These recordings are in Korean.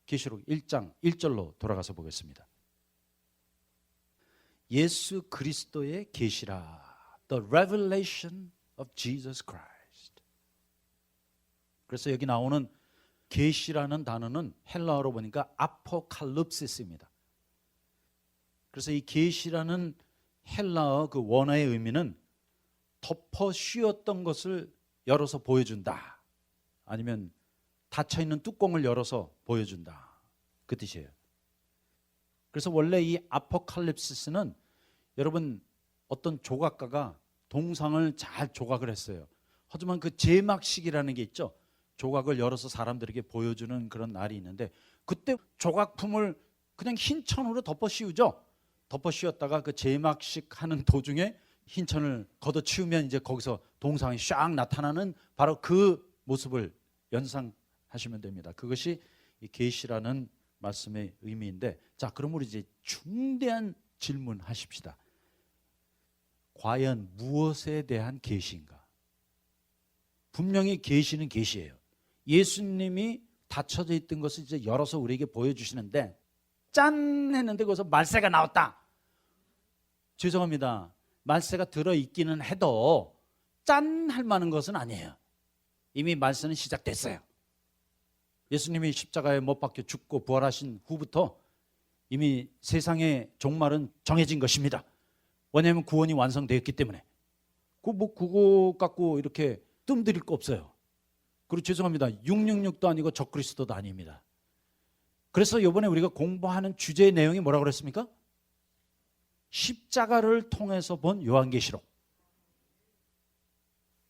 계시록 1장 1절로 돌아가서 보겠습니다. 예수 그리스도의 계시라. The revelation of Jesus Christ. 그래서 여기 나오는 계시라는 단어는 헬라어로 보니까 아포칼립시스입니다. 그래서 이 계시라는 헬라어 그 원어의 의미는 덮어 씌웠던 것을 열어서 보여준다. 아니면 닫혀있는 뚜껑을 열어서 보여준다. 그 뜻이에요. 그래서 원래 이 아포칼립시스는 여러분 어떤 조각가가 동상을 잘 조각을 했어요. 하지만 그 제막식이라는 게 있죠. 조각을 열어서 사람들에게 보여주는 그런 날이 있는데 그때 조각품을 그냥 흰 천으로 덮어 씌우죠. 덮어 씌웠다가 그 제막식 하는 도중에 흰 천을 걷어치우면 이제 거기서 동상이 샥 나타나는 바로 그 모습을 연상하시면 됩니다. 그것이 이 계시라는 말씀의 의미인데, 자, 그럼 우리 이제 중대한 질문 하십시다. 과연 무엇에 대한 계시인가? 분명히 계시는 계시예요. 예수님이 닫혀져 있던 것을 이제 열어서 우리에게 보여주시는데, 짠 했는데 거기서 말세가 나왔다. 죄송합니다. 말세가 들어있기는 해도 짠 할 만한 것은 아니에요. 이미 말세는 시작됐어요. 예수님이 십자가에 못 박혀 죽고 부활하신 후부터 이미 세상의 종말은 정해진 것입니다. 왜냐하면 구원이 완성되었기 때문에. 그거 갖고 이렇게 뜸들일 거 없어요. 그리고 죄송합니다. 666도 아니고 적그리스도도 아닙니다. 그래서 이번에 우리가 공부하는 주제의 내용이 뭐라고 그랬습니까? 십자가를 통해서 본 요한계시록.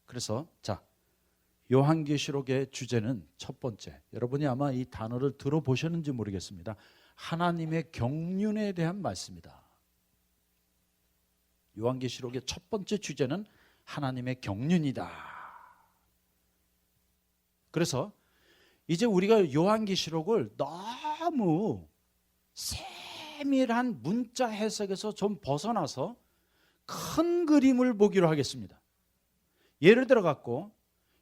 그래서 자, 요한계시록의 주제는 첫 번째, 여러분이 아마 이 단어를 들어보셨는지 모르겠습니다. 하나님의 경륜에 대한 말씀이다. 요한계시록의 첫 번째 주제는 하나님의 경륜이다. 그래서 이제 우리가 요한계시록을 너무 세밀한 문자 해석에서 좀 벗어나서 큰 그림을 보기로 하겠습니다. 예를 들어 갖고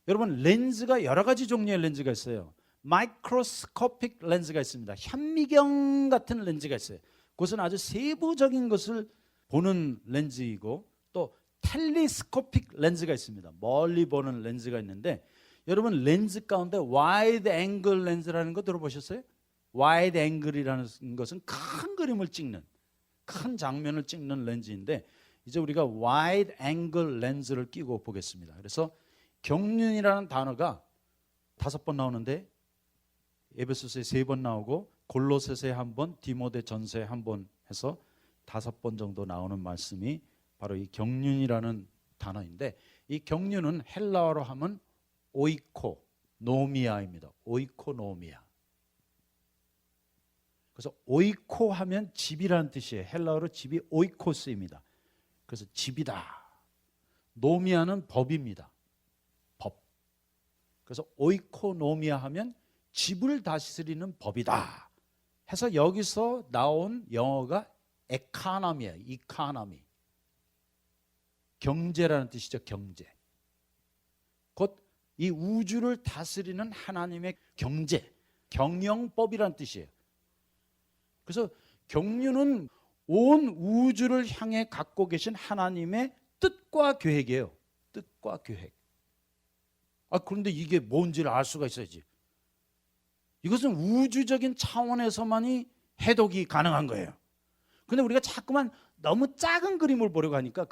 여러분, 렌즈가 여러 가지 종류의 렌즈가 있어요. 마이크로스코픽 렌즈가 있습니다. 현미경 같은 렌즈가 있어요. 그것은 아주 세부적인 것을 보는 렌즈이고, 또 텔레스코픽 렌즈가 있습니다. 멀리 보는 렌즈가 있는데, 여러분 렌즈 가운데 와이드 앵글 렌즈라는 거 들어보셨어요? 와이드 앵글이라는 것은 큰 그림을 찍는, 큰 장면을 찍는 렌즈인데, 이제 우리가 와이드 앵글 렌즈를 끼고 보겠습니다. 그래서 경륜이라는 단어가 5번 나오는데 에베소서에 3번 나오고 골로새서에 1번, 디모데전서에 1번 해서 5번 정도 나오는 말씀이 바로 이 경륜이라는 단어인데, 이 경륜은 헬라어로 하면 오이코노미아입니다. 오이코노미아. 그래서 오이코 하면 집이라는 뜻이에요. 헬라어로 집이 오이코스입니다. 그래서 집이다. 노미아는 법입니다. 법. 그래서 오이코노미아 하면 집을 다스리는 법이다 해서 여기서 나온 영어가 에카노미예요. 이카노미. 경제라는 뜻이죠. 경제. 곧 이 우주를 다스리는 하나님의 경제, 경영법이라는 뜻이에요. 그래서 경륜은 온 우주를 향해 갖고 계신 하나님의 뜻과 계획이에요. 뜻과 계획. 그런데 이게 뭔지를 알 수가 있어야지. 이것은 우주적인 차원에서만이 해독이 가능한 거예요. 그런데 우리가 자꾸만 너무 작은 그림을 보려고 하니까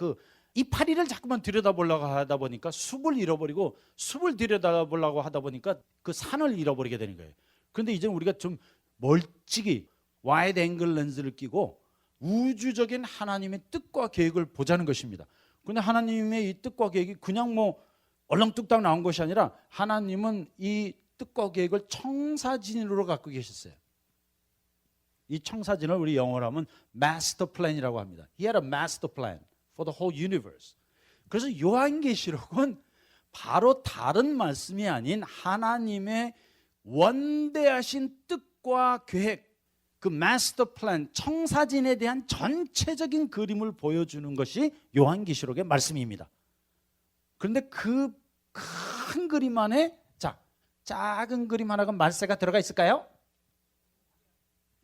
이파리를 자꾸만 들여다보려고 하다 보니까 숲을 잃어버리고, 숲을 들여다보려고 하다 보니까 그 산을 잃어버리게 되는 거예요. 그런데 이제 우리가 좀 멀찍이 와이드 앵글 렌즈를 끼고 우주적인 하나님의 뜻과 계획을 보자는 것입니다. 그런데 하나님의 이 뜻과 계획이 그냥 얼렁뚱땅 나온 것이 아니라, 하나님은 이 뜻과 계획을 청사진으로 갖고 계셨어요. 이 청사진을 우리 영어로 하면 마스터 플랜이라고 합니다. He had a master plan for the whole universe. 그래서 요한계시록은 바로 다른 말씀이 아닌 하나님의 원대하신 뜻과 계획, 그 마스터 플랜, 청사진에 대한 전체적인 그림을 보여주는 것이 요한계시록의 말씀입니다. 그런데 그 큰 그림 안에 작은 그림 하나가 말세가 들어가 있을까요?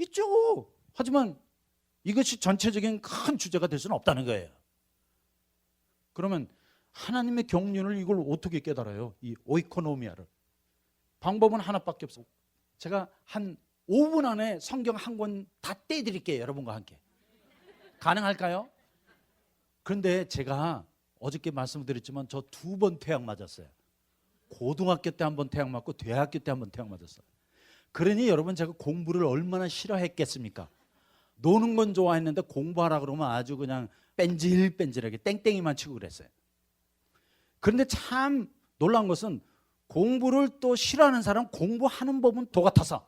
있죠. 하지만 이것이 전체적인 큰 주제가 될 수는 없다는 거예요. 그러면 하나님의 경륜을 이걸 어떻게 깨달아요? 이 오이코노미아를. 방법은 하나밖에 없어. 제가 한 5분 안에 성경 한 권 다 떼드릴게요. 여러분과 함께. 가능할까요? 그런데 제가 어저께 말씀드렸지만 저 2번 태양 맞았어요. 고등학교 때 한 번 태양 맞고 대학교 때 한 번 태양 맞았어요. 그러니 여러분 제가 공부를 얼마나 싫어했겠습니까? 노는 건 좋아했는데 공부하라 그러면 아주 그냥 뺀질뺀질하게 땡땡이만 치고 그랬어요. 그런데 참 놀라운 것은 공부를 또 싫어하는 사람 공부하는 법은 도 같아서.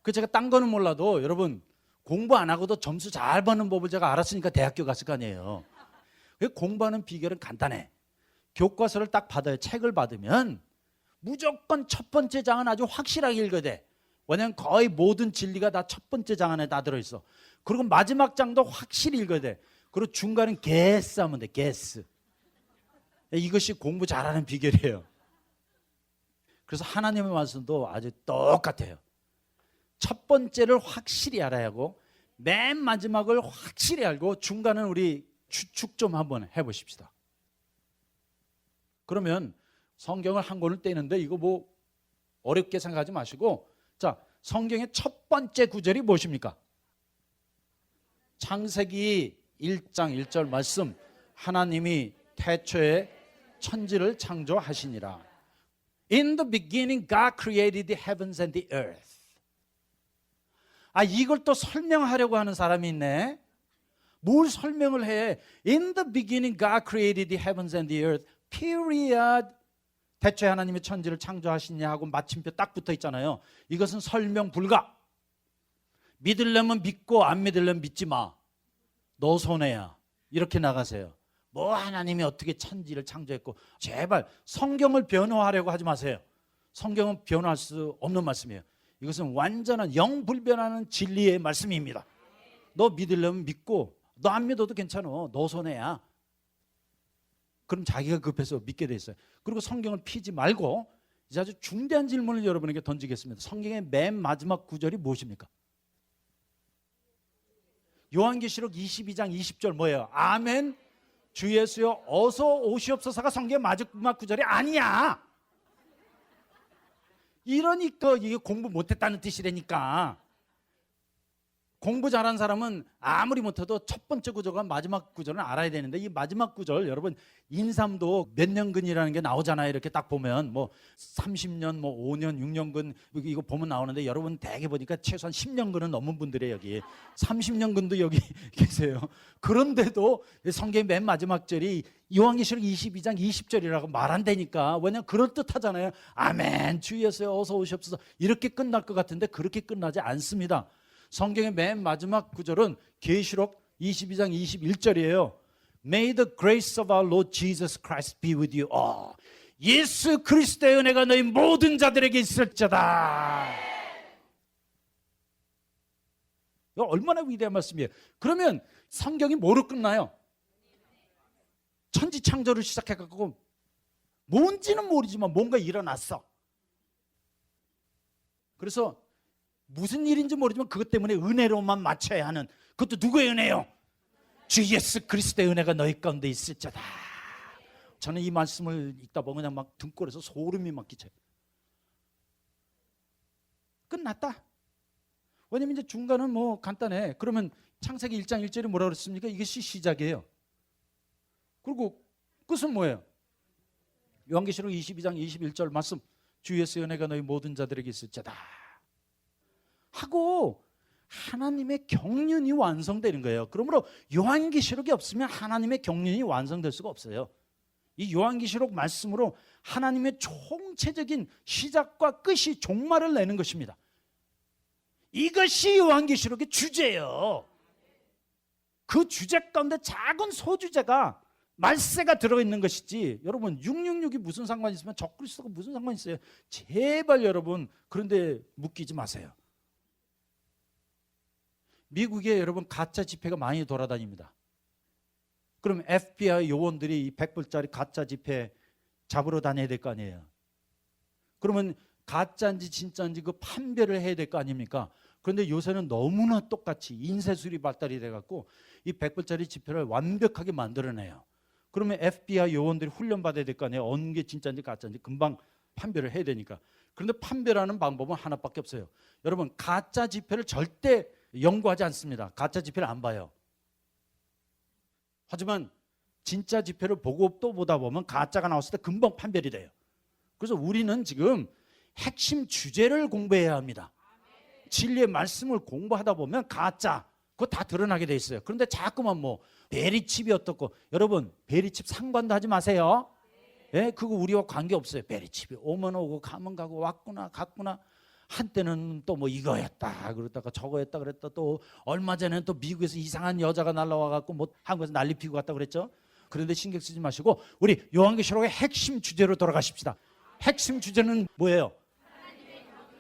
그 제가 딴 거는 몰라도 여러분 공부 안 하고도 점수 잘 받는 법을 제가 알았으니까 대학교 갔을 거 아니에요. 공부하는 비결은 간단해. 교과서를 딱 받아요. 책을 받으면 무조건 첫 번째 장은 아주 확실하게 읽어야 돼. 왜냐하면 거의 모든 진리가 다 첫 번째 장 안에 다 들어있어. 그리고 마지막 장도 확실히 읽어야 돼. 그리고 중간은 게스 하면 돼. 게스. 이것이 공부 잘하는 비결이에요. 그래서 하나님의 말씀도 아주 똑같아요. 첫 번째를 확실히 알아야 하고 맨 마지막을 확실히 알고 중간은 우리 추측 좀 한번 해보십시다. 그러면 성경을 한 권을 떼는데 이거 뭐 어렵게 생각하지 마시고, 자, 성경의 첫 번째 구절이 무엇입니까? 창세기 1장 1절 말씀, 하나님이 태초에 천지를 창조하시니라. In the beginning God created the heavens and the earth. 아, 이걸 또 설명하려고 하는 사람이 있네. 뭘 설명을 해? In the beginning God created the heavens and the earth. period. 태초에 하나님이 천지를 창조하시냐 하고 마침표 딱 붙어 있잖아요. 이것은 설명 불가. 믿으려면 믿고 안 믿으려면 믿지 마. 너 손해야. 이렇게 나가세요. 뭐 하나님이 어떻게 천지를 창조했고. 제발 성경을 변호하려고 하지 마세요. 성경은 변호할 수 없는 말씀이에요. 이것은 완전한 영불변하는 진리의 말씀입니다. 너 믿으려면 믿고 너 안 믿어도 괜찮아. 너 손해야. 그럼 자기가 급해서 믿게 돼 있어요. 그리고 성경을 피지 말고 이제 아주 중대한 질문을 여러분에게 던지겠습니다. 성경의 맨 마지막 구절이 무엇입니까? 요한계시록 22장 20절 뭐예요? 아멘 주 예수여 어서 오시옵소서가 성경의 마지막 구절이 아니야. 이러니까 이게 공부 못했다는 뜻이라니까. 공부 잘한 사람은 아무리 못해도 첫 번째 구절과 마지막 구절은 알아야 되는데, 이 마지막 구절 여러분 인삼도 몇 년근이라는 게 나오잖아요. 이렇게 딱 보면 뭐 30년 뭐 5년 6년근 이거 보면 나오는데, 여러분 대개 보니까 최소한 10년근은 넘은 분들이 여기 30년근도 여기 계세요. 그런데도 성경의 맨 마지막 절이 요한계시록 22장 20절이라고 말한다니까. 왜냐면 그럴듯하잖아요. 아멘 주 예수여 어서 오시옵소서 이렇게 끝날 것 같은데 그렇게 끝나지 않습니다. 성경의 맨 마지막 구절은 계시록 22장 21절이에요. May the grace of our Lord Jesus Christ be with you all. 예수 그리스도의 은혜가 너희 모든 자들에게 있을지어다. 이거 얼마나 위대한 말씀이에요. 그러면 성경이 뭐로 끝나요? 천지 창조를 시작해갖고 뭔지는 모르지만 뭔가 일어났어. 그래서 무슨 일인지 모르지만 그것 때문에 은혜로만 맞춰야 하는, 그것도 누구의 은혜요? 주 예수 그리스도의 은혜가 너희 가운데 있을지어다. 저는 이 말씀을 읽다 보면 그냥 막 등골에서 소름이 막 끼쳐요. 끝났다. 왜냐면 이제 중간은 뭐 간단해. 그러면 창세기 1장 1절이 뭐라고 그랬습니까? 이것이 시작이에요. 그리고 끝은 뭐예요? 요한계시록 22장 21절 말씀, 주 예수의 은혜가 너희 모든 자들에게 있을지어다 하고 하나님의 경륜이 완성되는 거예요. 그러므로 요한계시록이 없으면 하나님의 경륜이 완성될 수가 없어요. 이 요한계시록 말씀으로 하나님의 총체적인 시작과 끝이 종말을 내는 것입니다. 이것이 요한계시록의 주제예요. 그 주제 가운데 작은 소주제가 말세가 들어있는 것이지, 여러분 666이 무슨 상관이 있으면 적그리스도가 무슨 상관이 있어요? 제발 여러분 그런데 묶이지 마세요. 미국에 여러분 가짜 지폐가 많이 돌아다닙니다. 그럼 FBI 요원들이 이 100불짜리 가짜 지폐 잡으러 다녀야 될 거 아니에요. 그러면 가짜인지 진짜인지 그 판별을 해야 될 거 아닙니까? 그런데 요새는 너무나 똑같이 인쇄술이 발달이 돼갖고 이 100불짜리 지폐를 완벽하게 만들어내요. 그러면 FBI 요원들이 훈련받아야 될 거 아니에요. 어느 게 진짜인지 가짜인지 금방 판별을 해야 되니까. 그런데 판별하는 방법은 하나밖에 없어요. 여러분, 가짜 지폐를 절대 연구하지 않습니다. 가짜 지폐를 안 봐요. 하지만 진짜 지폐를 보고 또 보다 보면 가짜가 나왔을 때 금방 판별이 돼요. 그래서 우리는 지금 핵심 주제를 공부해야 합니다. 진리의 말씀을 공부하다 보면 가짜 그거 다 드러나게 돼 있어요. 그런데 자꾸만 뭐 베리칩이 어떻고, 여러분 베리칩 상관도 하지 마세요. 예, 그거 우리와 관계없어요. 베리칩이 오면 오고 가면 가고 왔구나 갔구나. 한때는 또 뭐 이거였다 그러다가 저거였다 그랬다, 또 얼마 전에는 또 미국에서 이상한 여자가 날라와 갖고 뭐 한국에서 난리 피고 갔다 그랬죠. 그런데 신경 쓰지 마시고 우리 요한계시록의 핵심 주제로 돌아가십시다. 핵심 주제는 뭐예요?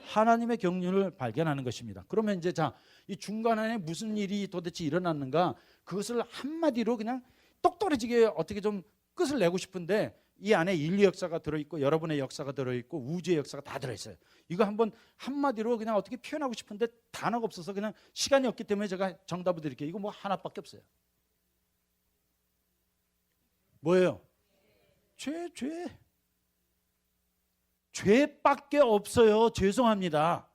하나님의 경륜을 발견하는 것입니다. 그러면 이제 자, 이 중간에 무슨 일이 도대체 일어났는가, 그것을 한마디로 그냥 똑똑해지게 어떻게 좀 끝을 내고 싶은데, 이 안에 인류 역사가 들어있고 여러분의 역사가 들어있고 우주의 역사가 다 들어있어요. 이거 한번 한마디로 그냥 어떻게 표현하고 싶은데 단어가 없어서 그냥 시간이 없기 때문에 제가 정답을 드릴게요. 이거 뭐 하나밖에 없어요. 뭐예요? 죄밖에 없어요. 죄송합니다.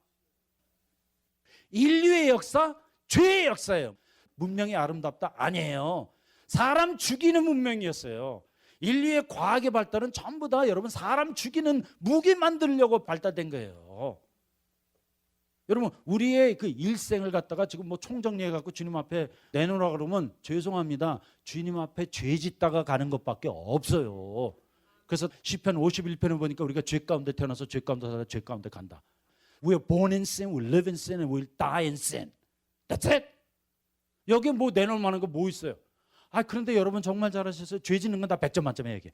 인류의 역사, 죄의 역사예요. 문명이 아름답다? 아니에요. 사람 죽이는 문명이었어요. 인류의 과학의 발달은 전부 다 여러분 사람 죽이는 무기 만들려고 발달된 거예요. 여러분, 우리의 그 일생을 갖다가 지금 뭐 총정리해 갖고 주님 앞에 내놓으라 그러면 죄송합니다. 주님 앞에 죄 짓다가 가는 것밖에 없어요. 그래서 시편 51편을 보니까 우리가 죄 가운데 태어나서 죄 가운데 살아 죄 가운데 간다. We are born in sin, we live in sin, and we'll die in sin. That's it. 여기 뭐 내놓을 만한 거 뭐 있어요? 아, 그런데 여러분 정말 잘하셨어요. 죄 짓는 건 다 100점 만점에 얘기해.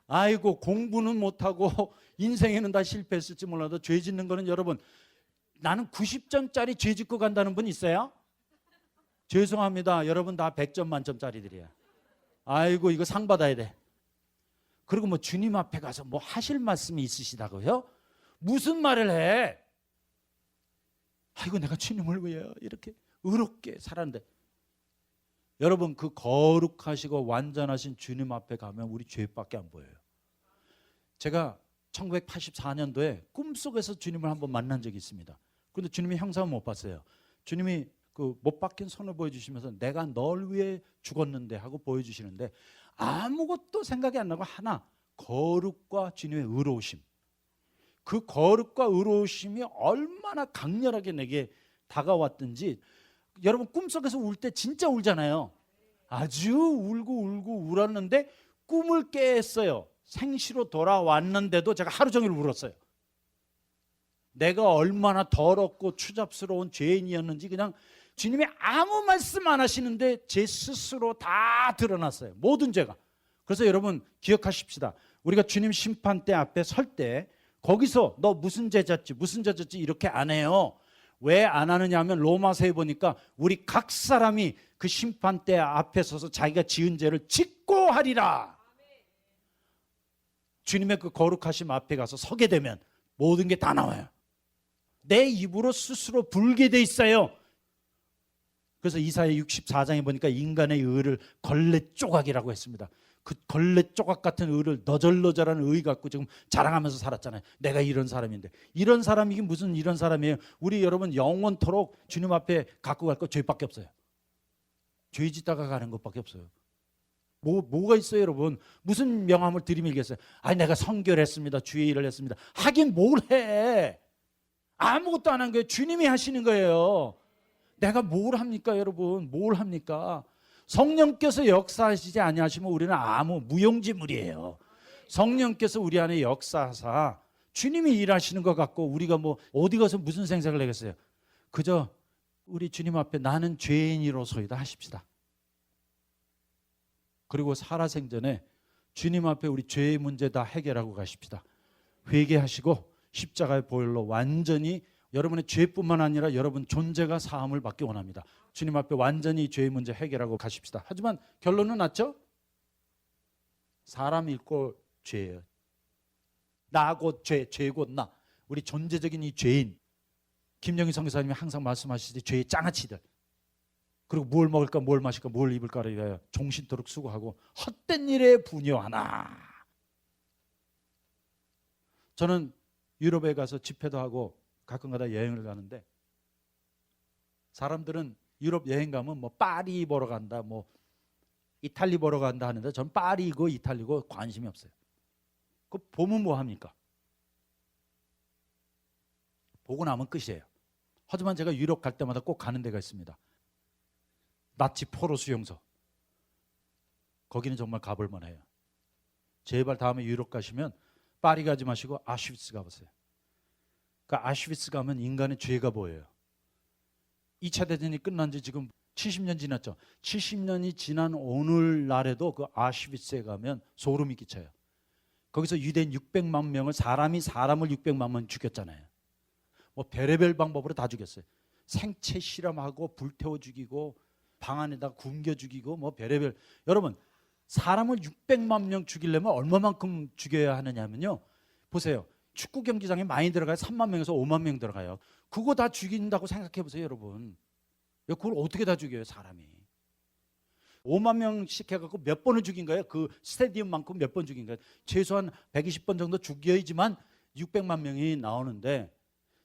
아이고, 공부는 못하고 인생에는 다 실패했을지 몰라도 죄 짓는 거는, 여러분 나는 90점짜리 죄 짓고 간다는 분 있어요? 죄송합니다. 여러분 다 100점 만점짜리들이야. 아이고, 이거 상 받아야 돼. 그리고 뭐 주님 앞에 가서 뭐 하실 말씀이 있으시다고요? 무슨 말을 해? 아이고, 내가 주님을 위해 이렇게 의롭게 살았는데. 여러분, 그 거룩하시고 완전하신 주님 앞에 가면 우리 죄밖에 안 보여요. 제가 1984년도에 꿈속에서 주님을 한번 만난 적이 있습니다. 그런데 주님이 형상을 못 봤어요. 주님이 그 못 박힌 손을 보여주시면서 내가 널 위해 죽었는데 하고 보여주시는데, 아무것도 생각이 안 나고 하나, 거룩과 주님의 의로우심. 그 거룩과 의로우심이 얼마나 강렬하게 내게 다가왔든지. 여러분, 꿈속에서 울 때 진짜 울잖아요. 아주 울고 울었는데 꿈을 깼어요. 생시로 돌아왔는데도 제가 하루 종일 울었어요. 내가 얼마나 더럽고 추잡스러운 죄인이었는지 그냥 주님이 아무 말씀 안 하시는데 제 스스로 다 드러났어요. 모든 죄가. 그래서 여러분 기억하십시다. 우리가 주님 심판대 앞에 설 때 거기서 너 무슨 죄 졌지 무슨 죄 졌지 이렇게 안 해요. 왜 안 하느냐 하면 로마서에 보니까 우리 각 사람이 그 심판대 앞에 서서 자기가 지은 죄를 짓고 하리라. 주님의 그 거룩하심 앞에 가서 서게 되면 모든 게 다 나와요. 내 입으로 스스로 불게 돼 있어요. 그래서 이사야 64장에 보니까 인간의 의를 걸레 조각이라고 했습니다. 그 걸레 조각 같은 의를 너절너절한 의 갖고 지금 자랑하면서 살았잖아요. 내가 이런 사람인데. 이런 사람이긴 무슨 이런 사람이에요. 우리 여러분 영원토록 주님 앞에 갖고 갈 거 죄밖에 없어요. 죄 짓다가 가는 것밖에 없어요. 뭐가 있어요, 여러분? 무슨 명함을 들이밀겠어요? 아니, 내가 선교를 했습니다. 주의 일을 했습니다. 하긴 뭘 해? 아무것도 안 한 거예요. 주님이 하시는 거예요. 내가 뭘 합니까, 여러분? 뭘 합니까? 성령께서 역사하시지 아니하시면 우리는 아무 무용지물이에요. 성령께서 우리 안에 역사하사 주님이 일하시는 것 같고 우리가 뭐 어디 가서 무슨 생각을 하겠어요? 그저 우리 주님 앞에 나는 죄인이로소이다 하십시다. 그리고 살아생전에 주님 앞에 우리 죄의 문제 다 해결하고 가십시다. 회개하시고 십자가의 보혈로 완전히 여러분의 죄뿐만 아니라 여러분 존재가 사함을 받기 원합니다. 주님 앞에 완전히 죄의 문제 해결하고 가십시다. 하지만 결론은 났죠? 사람 잃고 죄예요. 나 곧 죄, 죄 곧 나. 우리 존재적인 이 죄인. 김영희 선교사님이 항상 말씀하시듯이 죄의 장아찌들, 그리고 뭘 먹을까 뭘 마실까 뭘 입을까를 위하여 종신토록 수고하고 헛된 일에 분여하나. 저는 유럽에 가서 집회도 하고 가끔가다 여행을 가는데, 사람들은 유럽 여행 가면 뭐 파리 보러 간다, 뭐 이탈리 보러 간다 하는데, 전 파리고 이탈리고 관심이 없어요. 그 보면 뭐 합니까? 보고 나면 끝이에요. 하지만 제가 유럽 갈 때마다 꼭 가는 데가 있습니다. 나치 포로 수용소. 거기는 정말 가볼 만해요. 제발 다음에 유럽 가시면 파리 가지 마시고 아슈비츠 가보세요. 그러니까 아슈비츠 가면 인간의 죄가 보여요. 2차 대전이 끝난 지 지금 70년 지났죠. 70년이 지난 오늘날에도 그 아슈비츠에 가면 소름이 끼쳐요. 거기서 유대인 600만 명을, 사람이 사람을 600만 명 죽였잖아요. 뭐 별의별 방법으로 다 죽였어요. 생체 실험하고 불태워 죽이고 방 안에다 굶겨 죽이고 뭐 별의별. 여러분, 사람을 600만 명 죽이려면 얼마만큼 죽여야 하느냐면요, 보세요. 축구 경기장에 많이 들어가요. 3만 명에서 5만 명 들어가요. 그거 다 죽인다고 생각해 보세요, 여러분. 그걸 어떻게 다 죽여요, 사람이. 5만 명씩 해갖고 몇 번을 죽인 거예요? 그 스테디움만큼 몇 번 죽인 거예요? 최소한 120번 정도 죽여야지만 600만 명이 나오는데,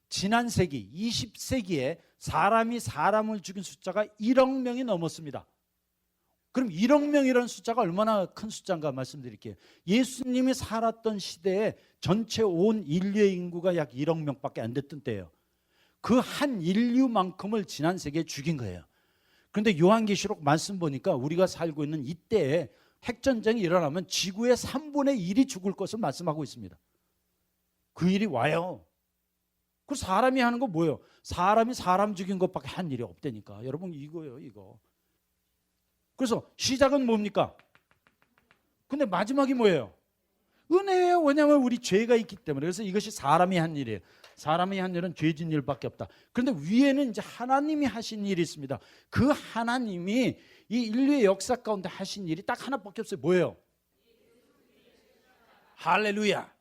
지난 세기 20세기에 사람이 사람을 죽인 숫자가 1억 명이 넘었습니다. 그럼 1억 명이라는 숫자가 얼마나 큰 숫자인가 말씀드릴게요. 예수님이 살았던 시대에 전체 온 인류의 인구가 약 1억 명밖에 안 됐던 때예요. 그 한 인류만큼을 지난 세기에 죽인 거예요. 그런데 요한계시록 말씀 보니까 우리가 살고 있는 이때에 핵전쟁이 일어나면 지구의 3분의 1이 죽을 것을 말씀하고 있습니다. 그 일이 와요. 그 사람이 하는 거 뭐예요? 사람이 사람 죽인 것밖에 한 일이 없다니까. 여러분, 이거예요, 이거. 그래서 시작은 뭡니까? 근데 마지막이 뭐예요? 은혜예요. 왜냐하면 우리 죄가 있기 때문에. 그래서 이것이 사람이 한 일이에요. 사람이 한 일은 죄진 일밖에 없다. 그런데 위에는 이제 하나님이 하신 일이 있습니다. 그 하나님이 이 인류의 역사 가운데 하신 일이 딱 하나밖에 없어요. 뭐예요? 할렐루야.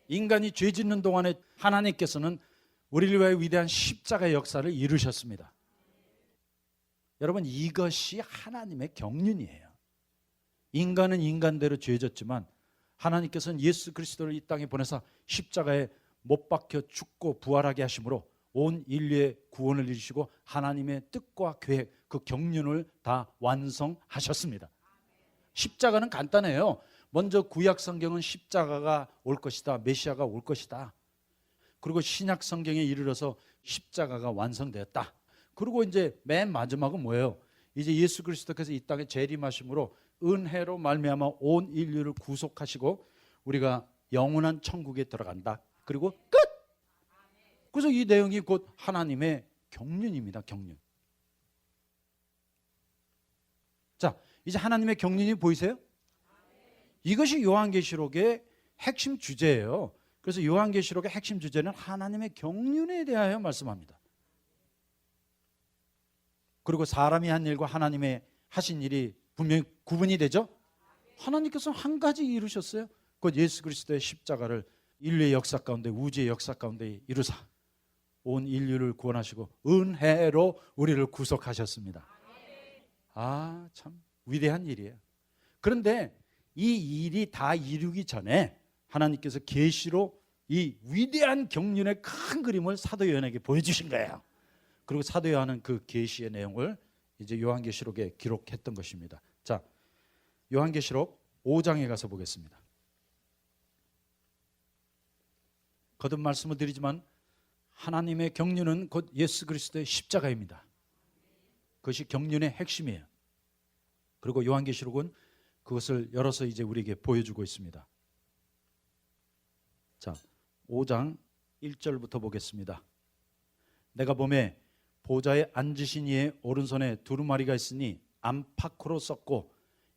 인간이 죄 짓는 동안에 하나님께서는 우리를 위하여 위대한 십자가의 역사를 이루셨습니다. 여러분, 이것이 하나님의 경륜이에요. 인간은 인간대로 죄졌지만 하나님께서는 예수 그리스도를 이 땅에 보내사 십자가에 못 박혀 죽고 부활하게 하심으로 온 인류의 구원을 이루시고 하나님의 뜻과 계획, 그 경륜을 다 완성하셨습니다. 십자가는 간단해요. 먼저 구약 성경은 십자가가 올 것이다, 메시아가 올 것이다. 그리고 신약 성경에 이르러서 십자가가 완성되었다. 그리고 이제 맨 마지막은 뭐예요? 이제 예수 그리스도께서 이 땅에 재림하심으로 은혜로 말미암아 온 인류를 구속하시고 우리가 영원한 천국에 들어간다. 그리고 끝. 그래서 이 내용이 곧 하나님의 경륜입니다. 경륜. 자, 이제 하나님의 경륜이 보이세요? 이것이 요한계시록의 핵심 주제예요. 그래서 요한계시록의 핵심 주제는 하나님의 경륜에 대하여 말씀합니다. 그리고 사람이 한 일과 하나님의 하신 일이 분명히 구분이 되죠. 하나님께서는 한 가지 이루셨어요. 곧 예수 그리스도의 십자가를 인류의 역사 가운데, 우주의 역사 가운데 이루사 온 인류를 구원하시고 은혜로 우리를 구속하셨습니다. 아, 참 위대한 일이에요. 그런데 이 일이 다 이루기 전에 하나님께서 계시로 이 위대한 경륜의 큰 그림을 사도 요한에게 보여주신 거예요. 그리고 사도 요한은 그 계시의 내용을 이제 요한계시록에 기록했던 것입니다. 자, 요한계시록 5장에 가서 보겠습니다. 거듭 말씀을 드리지만 하나님의 경륜은 곧 예수 그리스도의 십자가입니다. 그것이 경륜의 핵심이에요. 그리고 요한계시록은 그것을 열어서 이제 우리에게 보여주고 있습니다. 자, 5장 1절부터 보겠습니다. 내가 보매 보좌에 앉으신 이의 오른손에 두루마리가 있으니 안팎으로 썼고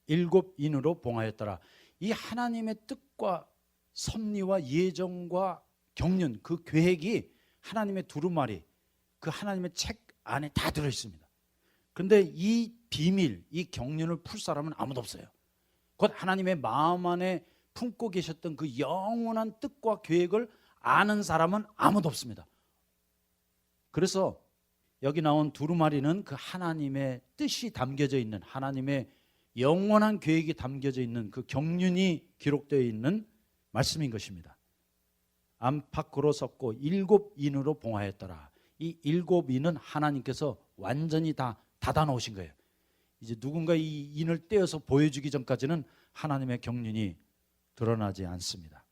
7 인으로 봉하였더라. 이 하나님의 뜻과 섭리와 예정과 경륜, 그 계획이 하나님의 두루마리, 그 하나님의 책 안에 다 들어있습니다. 그런데 이 비밀, 이 경륜을 풀 사람은 아무도 없어요. 곧 하나님의 마음 안에 품고 계셨던 그 영원한 뜻과 계획을 아는 사람은 아무도 없습니다. 그래서 여기 나온 두루마리는 그 하나님의 뜻이 담겨져 있는, 하나님의 영원한 계획이 담겨져 있는 그 경륜이 기록되어 있는 말씀인 것입니다. 안팎으로 섰고 7인으로 봉하였더라. 이 7인은 하나님께서 완전히 다 닫아 놓으신 거예요. 이제 누군가 이 인을 떼어서 보여주기 전까지는 하나님의 경륜이 드러나지 않습니다.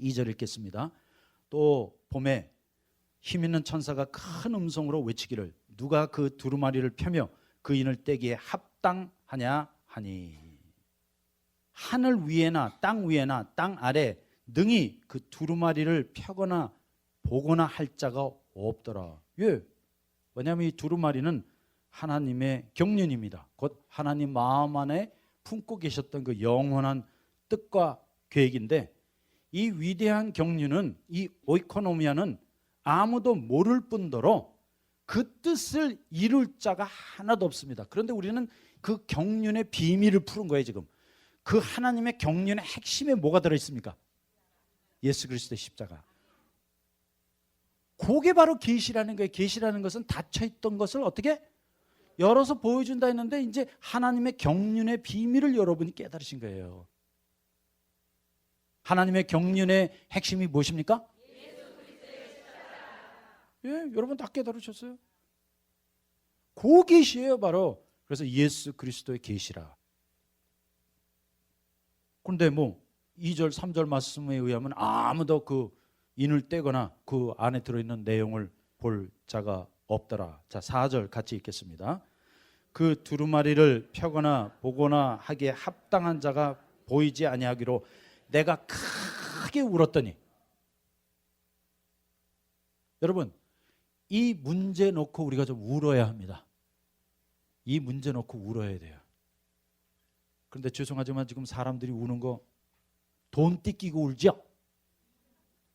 2절 읽겠습니다. 또 봄에 힘 있는 천사가 큰 음성으로 외치기를 누가 그 두루마리를 펴며 그 인을 떼기에 합당하냐 하니, 하늘 위에나 땅 아래 능히 그 두루마리를 펴거나 보거나 할 자가 없더라. 왜? 왜냐하면 이 두루마리는 하나님의 경륜입니다. 곧 하나님 마음 안에 품고 계셨던 그 영원한 뜻과 계획인데, 이 위대한 경륜은, 이 오이코노미아는 아무도 모를 뿐더러 그 뜻을 이룰 자가 하나도 없습니다. 그런데 우리는 그 경륜의 비밀을 푸는 거예요. 지금 그 하나님의 경륜의 핵심에 뭐가 들어있습니까? 예수 그리스도의 십자가. 그게 바로 계시라는 거예요. 계시라는 것은 닫혀있던 것을 어떻게 열어서 보여준다 했는데, 이제 하나님의 경륜의 비밀을 여러분이 깨달으신 거예요. 하나님의 경륜의 핵심이 무엇입니까? 예, 여러분 다 깨달으셨어요. 그 계시예요, 바로. 그래서 예수 그리스도의 계시라. 그런데 뭐 2절 3절 말씀에 의하면 아무도 그 인을 떼거나 그 안에 들어있는 내용을 볼 자가 없더라. 자, 4절 같이 읽겠습니다. 그 두루마리를 펴거나 보거나 하기에 합당한 자가 보이지 아니하기로 내가 크게 울었더니. 여러분, 이 문제 놓고 우리가 좀 울어야 합니다. 이 문제 놓고 울어야 돼요. 그런데 죄송하지만 지금 사람들이 우는 거 돈 띠끼고 울죠?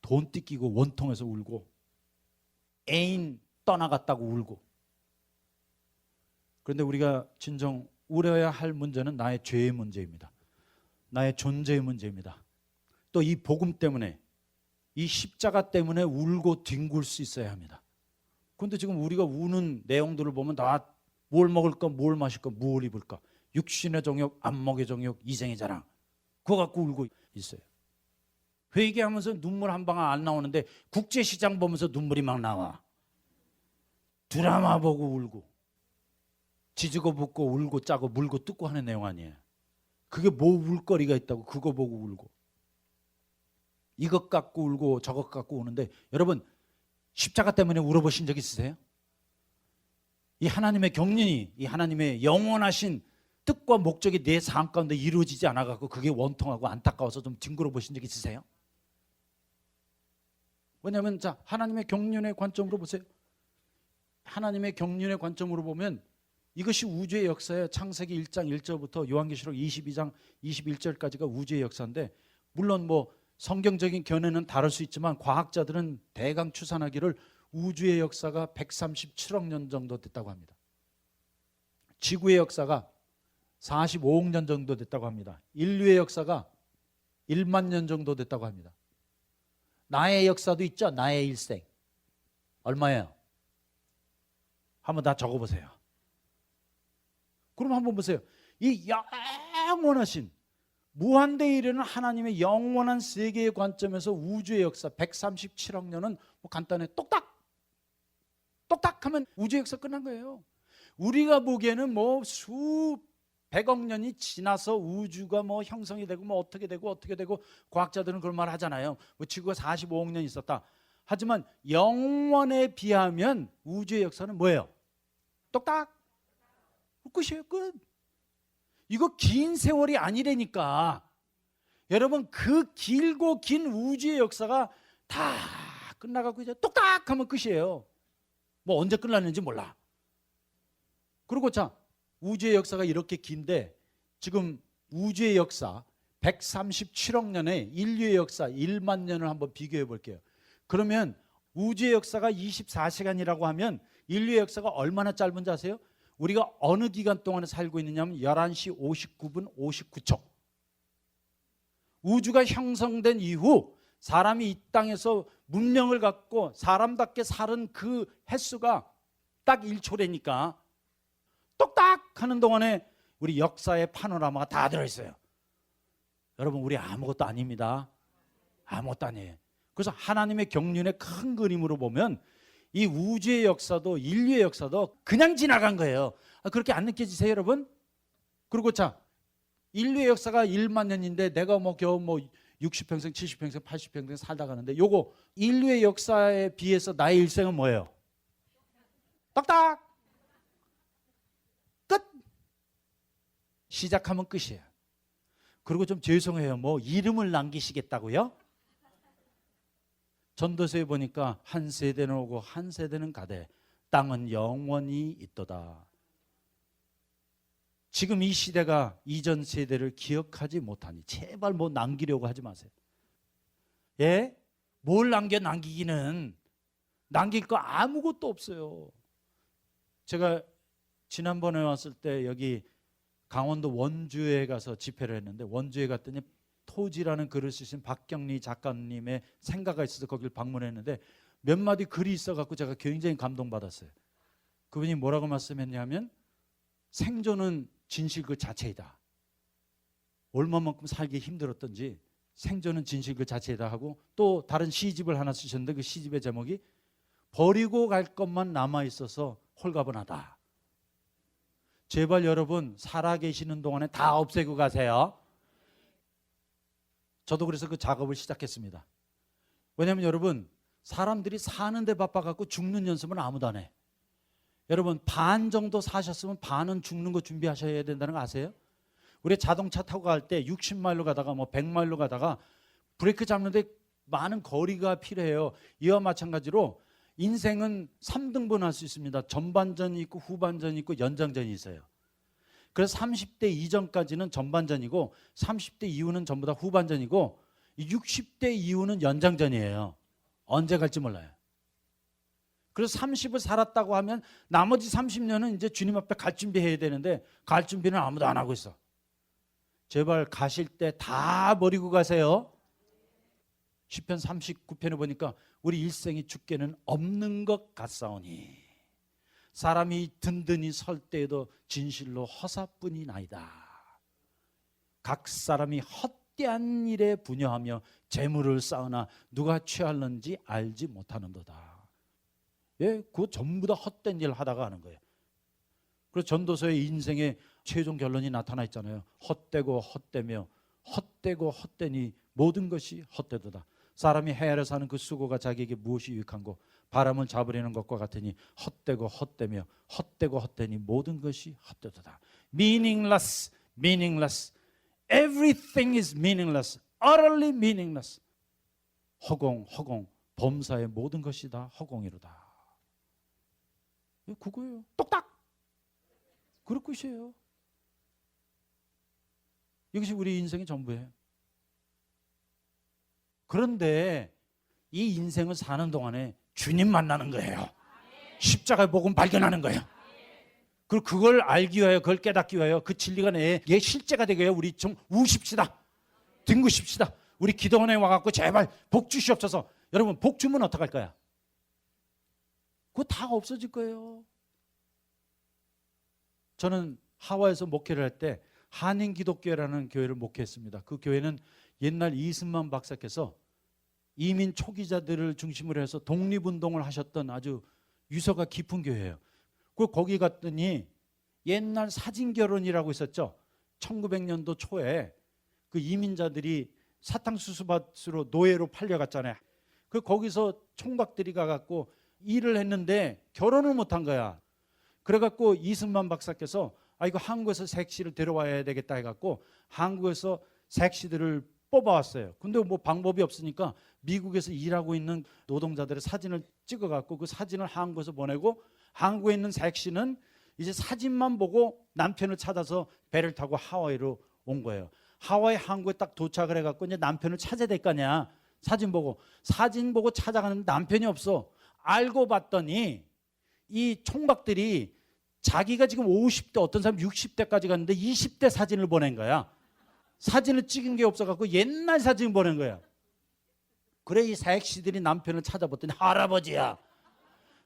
돈 띠끼고 원통해서 울고, 애인 떠나갔다고 울고. 그런데 우리가 진정 울어야 할 문제는 나의 죄의 문제입니다. 나의 존재의 문제입니다. 또 이 복음 때문에, 이 십자가 때문에 울고 뒹굴 수 있어야 합니다. 그런데 지금 우리가 우는 내용들을 보면 다 뭘 먹을까, 뭘 마실까, 뭘 입을까, 육신의 정욕, 안목의 정욕, 이생의 자랑, 그거 갖고 울고 있어요. 회개하면서 눈물 한 방울 안 나오는데 국제시장 보면서 눈물이 막 나와. 드라마 보고 울고, 지지고 붓고 울고 짜고 물고 뜯고 하는 내용 아니에요. 그게 뭐 울거리가 있다고 그거 보고 울고, 이것 갖고 울고 저것 갖고 우는데, 여러분 십자가 때문에 울어보신 적 있으세요? 이 하나님의 경륜이, 이 하나님의 영원하신 뜻과 목적이 내 삶 가운데 이루어지지 않아갖고 그게 원통하고 안타까워서 좀 뒹굴어 보신 적 있으세요? 왜냐하면 자, 하나님의 경륜의 관점으로 보세요. 하나님의 경륜의 관점으로 보면 이것이 우주의 역사예요. 창세기 1장 1절부터 요한계시록 22장 21절까지가 우주의 역사인데, 물론 뭐 성경적인 견해는 다를 수 있지만 과학자들은 대강 추산하기를 우주의 역사가 137억 년 정도 됐다고 합니다. 지구의 역사가 45억 년 정도 됐다고 합니다. 인류의 역사가 1만 년 정도 됐다고 합니다. 나의 역사도 있죠. 나의 일생 얼마예요? 한번 다 적어보세요. 그럼 한번 보세요. 이 영원하신 무한대에 이르는 하나님의 영원한 세계의 관점에서 우주의 역사 137억 년은 뭐 간단해, 똑딱 하면 우주의 역사 끝난 거예요. 우리가 보기에는 뭐 수백억 년이 지나서 우주가 뭐 형성이 되고 뭐 어떻게 되고 과학자들은 그런 말 하잖아요. 뭐 지구가 45억 년 있었다. 하지만 영원에 비하면 우주의 역사는 뭐예요? 똑딱 끝이에요. 끝. 이거 긴 세월이 아니라니까. 여러분, 그 길고 긴 우주의 역사가 다 끝나가고 이제 똑딱 하면 끝이에요. 뭐 언제 끝났는지 몰라. 그리고 자, 우주의 역사가 이렇게 긴데 지금 우주의 역사 137억 년에 인류의 역사 1만 년을 한번 비교해 볼게요. 그러면 우주의 역사가 24시간이라고 하면 인류의 역사가 얼마나 짧은지 아세요? 우리가 어느 기간 동안에 살고 있느냐면 11시 59분 59초. 우주가 형성된 이후 사람이 이 땅에서 문명을 갖고 사람답게 사는 그 횟수가 딱 1초래니까 똑딱 하는 동안에 우리 역사의 파노라마가 다 들어있어요. 여러분, 우리 아무것도 아닙니다. 아무것도 아니에요. 그래서 하나님의 경륜의 큰 그림으로 보면 이 우주의 역사도 인류의 역사도 그냥 지나간 거예요. 그렇게 안 느껴지세요, 여러분? 그리고 자, 인류의 역사가 1만 년인데 내가 겨우 60평생, 70평생, 80평생 살다 가는데 요거 인류의 역사에 비해서 나의 일생은 뭐예요? 딱딱 끝. 시작하면 끝이에요. 그리고 좀 죄송해요. 이름을 남기시겠다고요? 전도서에 보니까 한 세대는 오고 한 세대는 가되 땅은 영원히 있도다. 지금 이 시대가 이전 세대를 기억하지 못하니 제발 남기려고 하지 마세요. 예? 뭘 남기기는 남길 거 아무것도 없어요. 제가 지난번에 왔을 때 여기 강원도 원주에 가서 집회를 했는데 원주에 갔더니 토지라는 글을 쓰신 박경리 작가님의 생가가 있어서 거기를 방문했는데 몇 마디 글이 있어갖고 제가 굉장히 감동받았어요. 그분이 뭐라고 말씀했냐면 생존은 진실 그 자체이다. 얼마만큼 살기 힘들었던지 생존은 진실 그 자체이다 하고 또 다른 시집을 하나 쓰셨는데 그 시집의 제목이 버리고 갈 것만 남아있어서 홀가분하다. 제발 여러분 살아계시는 동안에 다 없애고 가세요. 저도 그래서 그 작업을 시작했습니다. 왜냐하면 여러분 사람들이 사는데 바빠갖고 죽는 연습은 아무도 안 해. 여러분 반 정도 사셨으면 반은 죽는 거 준비하셔야 된다는 거 아세요? 우리 자동차 타고 갈 때 60마일로 가다가 100마일로 가다가 브레이크 잡는데 많은 거리가 필요해요. 이와 마찬가지로 인생은 3등분 할 수 있습니다. 전반전이 있고 후반전이 있고 연장전이 있어요. 그래서 30대 이전까지는 전반전이고 30대 이후는 전부 다 후반전이고 60대 이후는 연장전이에요. 언제 갈지 몰라요. 그래서 30을 살았다고 하면 나머지 30년은 이제 주님 앞에 갈 준비해야 되는데 갈 준비는 아무도 안 하고 있어. 제발 가실 때 다 버리고 가세요. 시편 39편에 보니까 우리 일생이 주께는 없는 것 같사오니 사람이 든든히 설 때에도 진실로 허사뿐이 나이다. 각 사람이 헛되한 일에 분여하며 재물을 쌓으나 누가 취할는지 알지 못하는도다. 예, 그거 전부 다 헛된 일 하다가 하는 거예요. 그래서 전도서의 인생의 최종 결론이 나타나 있잖아요. 헛되고 헛되며 헛되고 헛되니 모든 것이 헛되도다. 사람이 헤아려 사는 그 수고가 자기에게 무엇이 유익한고 바람을 잡으려는 것과 같으니 헛되고 헛되며 헛되고 헛되니 모든 것이 헛되도다. Meaningless, meaningless. Everything is meaningless. Utterly meaningless. 허공, 허공. 범사의 모든 것이 다 허공이로다. 그거예요. 똑딱. 그럴 것이에요. 이것이 우리 인생의 전부예요. 그런데 이 인생을 사는 동안에 주님 만나는 거예요. 십자가의 복음 발견하는 거예요. 그리고 그걸 알기 위하여, 그걸 깨닫기 위하여 그 진리가 내 실제가 되게 해요. 우리 좀 우십시다. 등구십시다. 우리 기도원에 와갖고 제발 복 주시옵소서. 여러분 복 주면 어떡할 거야? 그거 다 없어질 거예요. 저는 하와이에서 목회를 할 때 한인기독교회라는 교회를 목회했습니다. 그 교회는 옛날 이승만 박사께서 이민 초기자들을 중심으로 해서 독립운동을 하셨던 아주 유서가 깊은 교회예요. 거기 갔더니 옛날 사진결혼이라고 있었죠. 1900년도 초에 그 이민자들이 사탕수수밭으로 노예로 팔려갔잖아요. 거기서 총각들이 가갖고 일을 했는데 결혼을 못한 거야. 그래갖고 이승만 박사께서 이거 한국에서 색시를 데려와야 되겠다 해갖고 한국에서 색시들을 뽑아왔어요. 근데 방법이 없으니까 미국에서 일하고 있는 노동자들의 사진을 찍어갖고 그 사진을 한국에서 보내고 한국에 있는 색시는 이제 사진만 보고 남편을 찾아서 배를 타고 하와이로 온 거예요. 하와이 항구에 딱 도착을 해갖고 이제 남편을 찾아야 될 거 아니야. 사진 보고 찾아가는데 남편이 없어. 알고 봤더니 이 총각들이 자기가 지금 50대, 어떤 사람 60대까지 갔는데 20대 사진을 보낸 거야. 사진을 찍은 게 없어갖고 옛날 사진을 보낸 거야. 그래 이 사역시들이 남편을 찾아봤더니 할아버지야.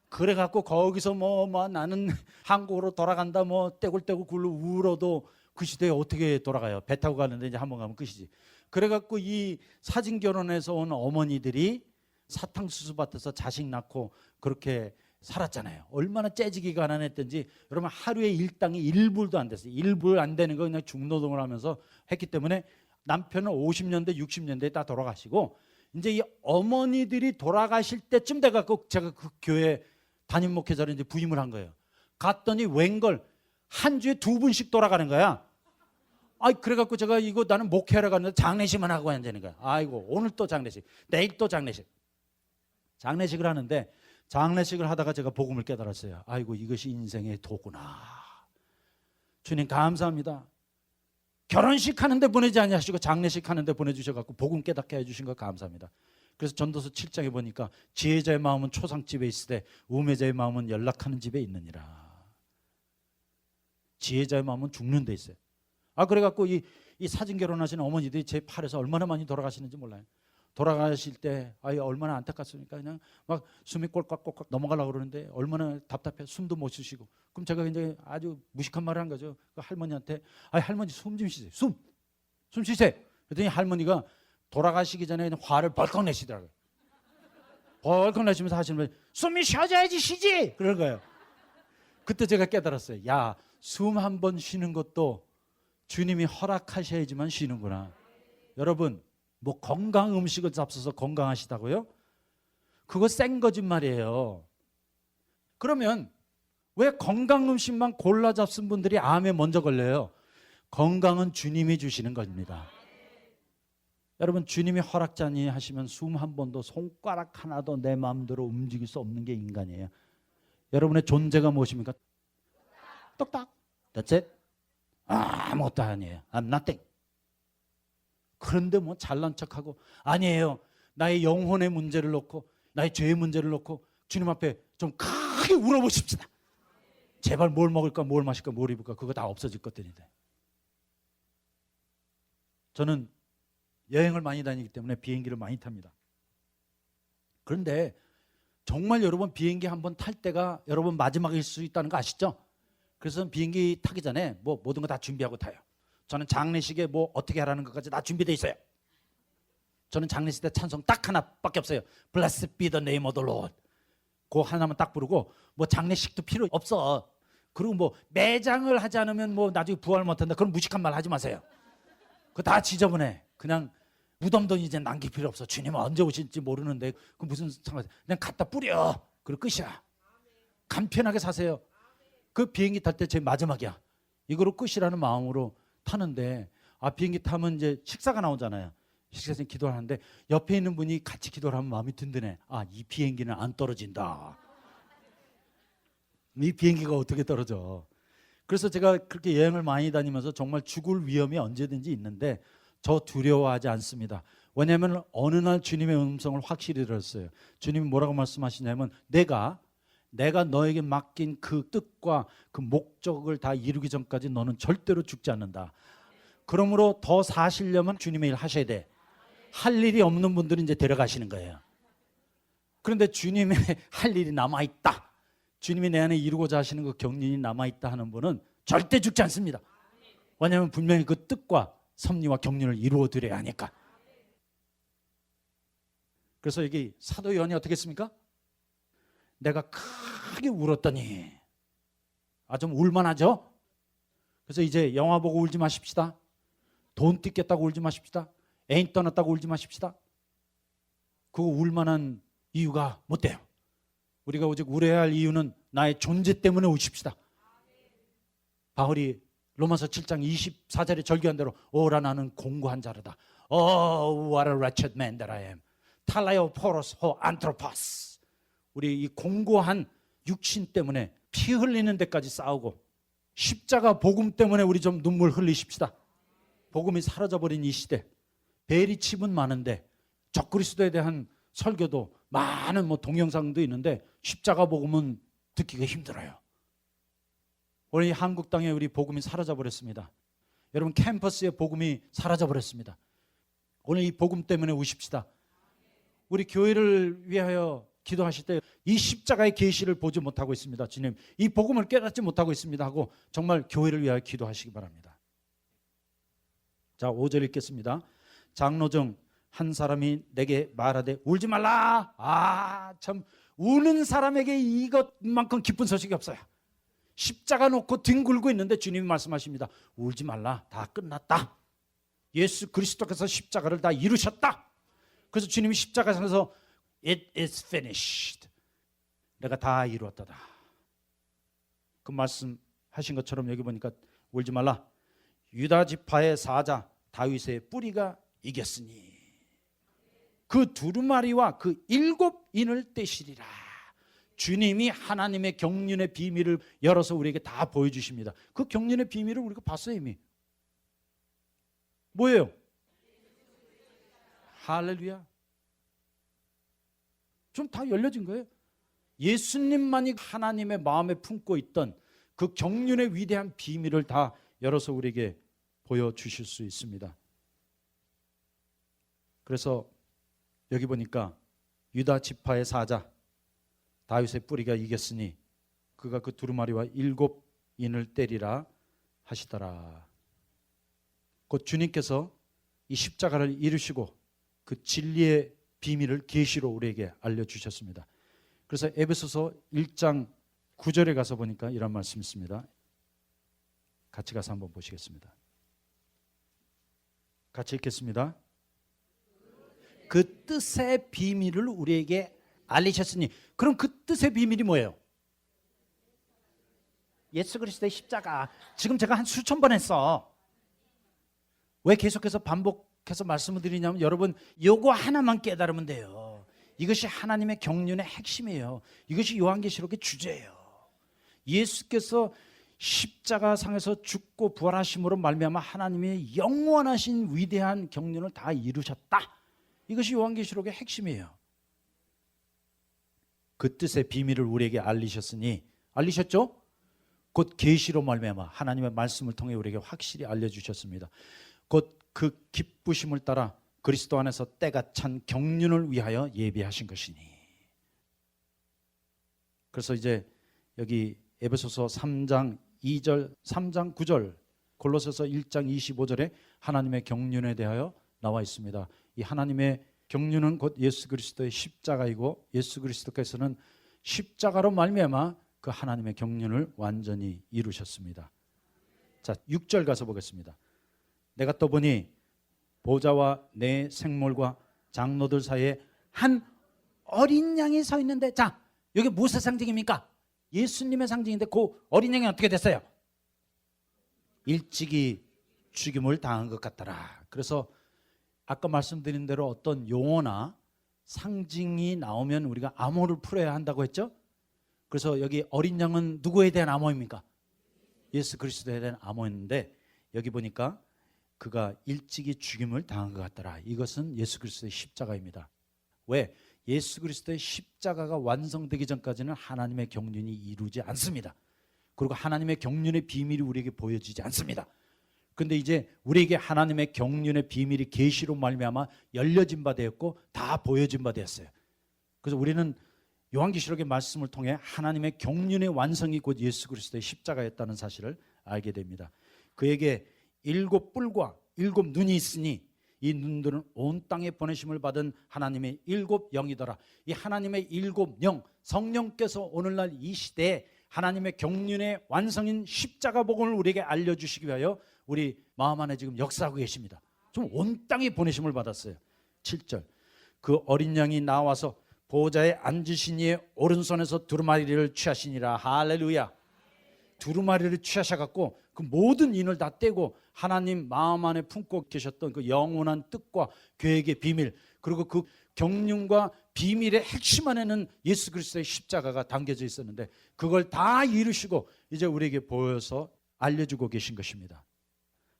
그래갖고 거기서 뭐 나는 한국으로 돌아간다 뭐 떼굴떼굴 굴러 울어도 그 시대에 어떻게 돌아가요? 배 타고 가는데 이제 한번 가면 끝이지. 그래갖고 이 사진 결혼해서 온 어머니들이 사탕수수 밭에서 자식 낳고 그렇게 살았잖아요. 얼마나 째지기 가난했던지. 여러분 하루에 일당이 1불도 안 됐어요. 1불 안 되는 거 그냥 중노동을 하면서 했기 때문에 남편은 50년대 60년대에 다 돌아가시고 이제 이 어머니들이 돌아가실 때쯤 돼갖고 제가 그 교회 담임 목회자로 이제 부임을 한 거예요. 갔더니 웬걸 한 주에 2분씩 돌아가는 거야. 그래갖고 제가 이거 나는 목회하러 갔는데 장례식만 하고 앉는 거야. 아이고 오늘 또 장례식, 내일 또 장례식. 장례식을 하는데 장례식을 하다가 제가 복음을 깨달았어요. 아이고 이것이 인생의 도구나. 주님 감사합니다. 결혼식 하는데 보내지 아니하시고 장례식 하는데 보내주셔갖고 복음 깨닫게 해주신 거 감사합니다. 그래서 전도서 7장에 보니까 지혜자의 마음은 초상집에 있으되 우매자의 마음은 연락하는 집에 있느니라. 지혜자의 마음은 죽는 데 있어요. 그래갖고 이 사진 결혼하시는 어머니들이 제 팔에서 얼마나 많이 돌아가시는지 몰라요. 돌아가실 때 얼마나 안타깝습니까? 그냥 막 숨이 꼴깍꼴깍 넘어가려고 그러는데 얼마나 답답해. 숨도 못 쉬시고. 그럼 제가 이제 아주 무식한 말을 한 거죠. 그 할머니한테 할머니 숨 좀 쉬세요. 숨 쉬세요. 그랬더니 할머니가 돌아가시기 전에 화를 벌컥 내시더라고요. 벌컥 내시면서 하시는 분 숨이 쉬어져야지 쉬지. 그런 거예요. 그때 제가 깨달았어요. 야, 숨 한 번 쉬는 것도 주님이 허락하셔야지만 쉬는구나. 여러분 뭐 건강 음식을 잡숴서 건강하시다고요? 그거 생 거짓말이에요. 그러면 왜 건강 음식만 골라 잡순 분들이 암에 먼저 걸려요? 건강은 주님이 주시는 겁니다. 여러분 주님이 허락자니 하시면 숨 한 번도 손가락 하나도 내 마음대로 움직일 수 없는 게 인간이에요. 여러분의 존재가 무엇입니까? 똑딱. That's it. 아무것도 아니에요. I'm nothing. 그런데 뭐 잘난 척하고 아니에요. 나의 영혼의 문제를 놓고 나의 죄의 문제를 놓고 주님 앞에 좀 크게 울어보십시다. 제발 뭘 먹을까 뭘 마실까 뭘 입을까 그거 다 없어질 것들인데. 저는 여행을 많이 다니기 때문에 비행기를 많이 탑니다. 그런데 정말 여러분 비행기 한번 탈 때가 여러분 마지막일 수 있다는 거 아시죠? 그래서 비행기 타기 전에 뭐 모든 거 다 준비하고 타요. 저는 장례식에 뭐 어떻게 하라는 것까지 다 준비되어 있어요. 저는 장례식 때 찬송 딱 하나밖에 없어요. Blessed be the name of the Lord. 그거 하나만 딱 부르고 뭐 장례식도 필요 없어. 그리고 뭐 매장을 하지 않으면 뭐 나중에 부활 못한다. 그런 무식한 말 하지 마세요. 그거 다 지저분해. 그냥 무덤도 이제 남길 필요 없어. 주님은 언제 오실지 모르는데 그 무슨 상관? 그냥 갖다 뿌려. 그리고 끝이야. 간편하게 사세요. 그 비행기 탈 때 제 마지막이야. 이거로 끝이라는 마음으로 타는데 비행기 타면 이제 식사가 나오잖아요. 식사에서 기도를 하는데 옆에 있는 분이 같이 기도를 하면 마음이 든든해. 이 비행기는 안 떨어진다. 이 비행기가 어떻게 떨어져? 그래서 제가 그렇게 여행을 많이 다니면서 정말 죽을 위험이 언제든지 있는데 저 두려워하지 않습니다. 왜냐하면 어느 날 주님의 음성을 확실히 들었어요. 주님이 뭐라고 말씀하시냐면 내가 너에게 맡긴 그 뜻과 그 목적을 다 이루기 전까지 너는 절대로 죽지 않는다. 그러므로 더 사시려면 주님의 일 하셔야 돼. 할 일이 없는 분들은 이제 데려가시는 거예요. 그런데 주님의 할 일이 남아있다. 주님이 내 안에 이루고자 하시는 그 경륜이 남아있다 하는 분은 절대 죽지 않습니다. 왜냐하면 분명히 그 뜻과 섭리와 경륜을 이루어 드려야 하니까. 그래서 여기 사도 요한이 어떻게 했습니까? 내가 크게 울었더니 좀 울만하죠? 그래서 이제 영화 보고 울지 마십시다. 돈 뜯겠다고 울지 마십시다. 애인 떠났다고 울지 마십시다. 그거 울만한 이유가 못 돼요. 우리가 오직 울어야 할 이유는 나의 존재 때문에 우십시다. 바울이 로마서 7장 24절에 절규한 대로 오라 나는 공고한 자르다. Oh, what a wretched man that I am. 탈라이오 포로스 호 안트로파스. 우리 이 공고한 육신 때문에 피 흘리는 데까지 싸우고 십자가 복음 때문에 우리 좀 눈물 흘리십시다. 복음이 사라져버린 이 시대 베리 칩은 많은데 적그리스도에 대한 설교도 많은 뭐 동영상도 있는데 십자가 복음은 듣기가 힘들어요. 오늘 이 한국 땅에 우리 복음이 사라져버렸습니다. 여러분 캠퍼스의 복음이 사라져버렸습니다. 오늘 이 복음 때문에 우십시다. 우리 교회를 위하여 기도하실 때 이 십자가의 계시를 보지 못하고 있습니다. 주님, 이 복음을 깨닫지 못하고 있습니다 하고 정말 교회를 위하여 기도하시기 바랍니다. 자, 5절 읽겠습니다. 장로 중 한 사람이 내게 말하되 울지 말라. 참 우는 사람에게 이것만큼 기쁜 소식이 없어요. 십자가 놓고 뒹굴고 있는데 주님이 말씀하십니다. 울지 말라. 다 끝났다. 예수 그리스도께서 십자가를 다 이루셨다. 그래서 주님이 십자가에서 It is finished. 내가 다 이루었다. 그 말씀하신 것처럼 여기 보니까 울지 말라. 유다 지파의 사자 다윗의 뿌리가 이겼으니 그 두루마리와 그 7인을 떼시리라. 주님이 하나님의 경륜의 비밀을 열어서 우리에게 다 보여주십니다. 그 경륜의 비밀을 우리가 봤어요. 이미 뭐예요? 할렐루야. 좀 다 열려진 거예요. 예수님만이 하나님의 마음에 품고 있던 그 경륜의 위대한 비밀을 다 열어서 우리에게 보여주실 수 있습니다. 그래서 여기 보니까 유다 지파의 사자 다윗의 뿌리가 이겼으니 그가 그 두루마리와 7인을 때리라 하시더라. 곧 주님께서 이 십자가를 이루시고 그 진리의 비밀을 계시로 우리에게 알려주셨습니다. 그래서 에베소서 1장 9절에 가서 보니까 이런 말씀이 있습니다. 같이 가서 한번 보시겠습니다. 같이 읽겠습니다. 그 뜻의 비밀을 우리에게 알리셨으니, 그럼 그 뜻의 비밀이 뭐예요? 예수 그리스도의 십자가. 지금 제가 한 수천 번 했어. 왜 계속해서 반복해서 말씀을 드리냐면 여러분 요거 하나만 깨달으면 돼요. 이것이 하나님의 경륜의 핵심이에요. 이것이 요한계시록의 주제예요. 예수께서 십자가상에서 죽고 부활하심으로 말미암아 하나님의 영원하신 위대한 경륜을 다 이루셨다. 이것이 요한계시록의 핵심이에요. 그 뜻의 비밀을 우리에게 알리셨으니, 알리셨죠? 곧 계시로 말미암아 하나님의 말씀을 통해 우리에게 확실히 알려주셨습니다. 곧 그 기쁘심을 따라 그리스도 안에서 때가 찬 경륜을 위하여 예비하신 것이니. 그래서 이제 여기 에베소서 3장 2절, 3장 9절, 골로새서 1장 25절에 하나님의 경륜에 대하여 나와 있습니다. 이 하나님의 경륜은 곧 예수 그리스도의 십자가이고 예수 그리스도께서는 십자가로 말미암아 그 하나님의 경륜을 완전히 이루셨습니다. 자, 6절 가서 보겠습니다. 내가 또 보니 보좌와 내 생물과 장로들 사이에 한 어린 양이 서 있는데, 자, 이게 무엇의 상징입니까? 예수님의 상징인데 그 어린 양이 어떻게 됐어요? 일찍이 죽임을 당한 것 같더라. 그래서 아까 말씀드린 대로 어떤 용어나 상징이 나오면 우리가 암호를 풀어야 한다고 했죠? 그래서 여기 어린 양은 누구에 대한 암호입니까? 예수 그리스도에 대한 암호였는데 여기 보니까 그가 일찍이 죽임을 당한 것 같더라. 이것은 예수 그리스도의 십자가입니다. 왜? 예수 그리스도의 십자가가 완성되기 전까지는 하나님의 경륜이 이루지 않습니다. 그리고 하나님의 경륜의 비밀이 우리에게 보여지지 않습니다. 그런데 이제 우리에게 하나님의 경륜의 비밀이 계시로 말미암아 열려진 바 되었고 다 보여진 바 되었어요. 그래서 우리는 요한계시록의 말씀을 통해 하나님의 경륜의 완성이 곧 예수 그리스도의 십자가였다는 사실을 알게 됩니다. 그에게 7뿔과 7눈이 있으니 이 눈들은 온 땅에 보내심을 받은 하나님의 7영이더라. 이 하나님의 7영, 성령께서 오늘날 이 시대에 하나님의 경륜의 완성인 십자가 복음을 우리에게 알려주시기 위하여 우리 마음 안에 지금 역사하고 계십니다. 좀 온 땅에 보내심을 받았어요. 7절, 그 어린 양이 나와서 보좌에 앉으신 이의 오른손에서 두루마리를 취하시니라. 할렐루야. 두루마리를 취하셔갖고 그 모든 인을 다 떼고 하나님 마음 안에 품고 계셨던 그 영원한 뜻과 계획의 비밀, 그리고 그 경륜과 비밀의 핵심 안에는 예수 그리스도의 십자가가 담겨져 있었는데 그걸 다 이루시고 이제 우리에게 보여서 알려주고 계신 것입니다.